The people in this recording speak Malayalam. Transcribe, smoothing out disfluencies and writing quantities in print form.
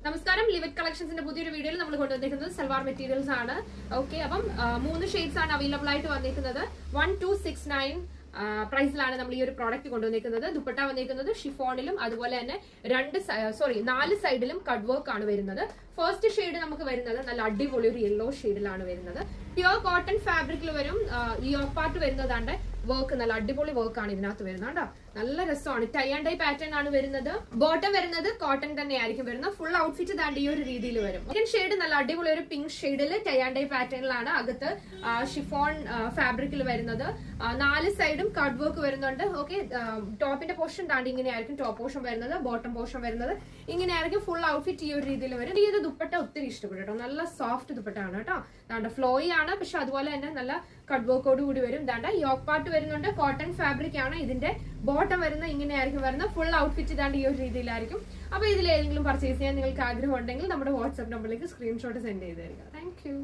നമസ്കാരം, ലിവിറ്റ് കളക്ഷൻസിന്റെ പുതിയൊരു വീഡിയോയിൽ നമ്മൾ കൊണ്ടുവന്നിരിക്കുന്നത് സൽവാർ മെറ്റീരിയൽസ് ആണ്. ഓക്കെ, അപ്പം 3 ഷെയ്ഡ്സ് ആണ് അവൈലബിൾ ആയിട്ട് വന്നിരിക്കുന്നത്. 1269 പ്രൈസിലാണ് നമ്മൾ ഈ ഒരു പ്രോഡക്റ്റ് കൊണ്ടുവന്നിരിക്കുന്നത്. ദുപ്പട്ട വന്നിരിക്കുന്നത് ഷിഫോണിലും അതുപോലെ തന്നെ 4 സൈഡിലും കട്ട് വർക്ക് ആണ് വരുന്നത്. ഫസ്റ്റ് ഷെയ്ഡ് നമുക്ക് വരുന്നത് നല്ല അടിപൊളി ഒരു യെല്ലോ ഷെയ്ഡിലാണ് വരുന്നത്. പ്യുവർ കോട്ടൺ ഫാബ്രിക്കിൽ വരും. ഈ ഓഫ് പാർട്ട് വരുന്നതാണ്ട് വർക്ക്, നല്ല അടിപൊളി വർക്ക് ആണ് ഇതിനകത്ത് വരുന്നത് കേട്ടോ. നല്ല രസമാണ്. ടൈ ആൻഡ് ഡൈ പാറ്റേൺ ആണ് വരുന്നത്. ബോട്ടം വരുന്നത് കോട്ടൺ തന്നെ ആയിരിക്കും വരുന്നത്. ഫുൾ ഔട്ട്ഫിറ്റ് ദാണ്ട് ഈ ഒരു രീതിയിൽ വരും. സെക്കൻഡ് ഷെയ്ഡ് നല്ല അടിപൊളി ഒരു പിങ്ക് ഷെയ്ഡിൽ ടൈ ആൻഡ് ഡൈ പാറ്റേണിലാണ് അകത്ത് ഷിഫോൺ ഫാബ്രിക്കിൽ വരുന്നത്. 4 സൈഡും കട്ട് വർക്ക് വരുന്നുണ്ട്. ഓക്കെ, ടോപ്പിന്റെ പോർഷൻ ദാണ്ട് ഇങ്ങനെ ആയിരിക്കും ടോപ്പ് പോർഷൻ വരുന്നത്. ബോട്ടം പോർഷൻ വരുന്നത് ഇങ്ങനെ ആയിരിക്കും. ഫുൾ ഔട്ട്ഫിറ്റ് ഈ ഒരു രീതിയിൽ വരും. ഈ ഒരു ദുപ്പട്ട ഒത്തിരി ഇഷ്ടപ്പെട്ടു കേട്ടോ. നല്ല സോഫ്റ്റ് ദുപ്പട്ട ആണ് കേട്ടോ. ദാണ്ട് ഫ്ലോയി ആണ്, പക്ഷെ അതുപോലെ തന്നെ നല്ല കട്ട് വർക്കോട് കൂടി വരും. ദാണ്ട് യോക്ക് പാർട്ട് വരുന്നുണ്ട്. കോട്ടൺ ഫാബ്രിക് ആണ്. ഇതിന്റെ ബോട്ടം വരുന്നത് ഇങ്ങനെ ആയിരിക്കും വരുന്നത്. ഫുൾ ഔട്ട്ഫിറ്റ് ഇതാണ്ട് ഈ ഒരു രീതിയിലായിരിക്കും. അപ്പൊ ഇതിൽ ഏതെങ്കിലും പർച്ചേസ് ചെയ്യാൻ നിങ്ങൾക്ക് ആഗ്രഹം ഉണ്ടെങ്കിൽ നമ്മുടെ വാട്സ്ആപ്പ് നമ്പറിലേക്ക് സ്ക്രീൻഷോട്ട് സെൻഡ് ചെയ്ത് തരിക. Thank you.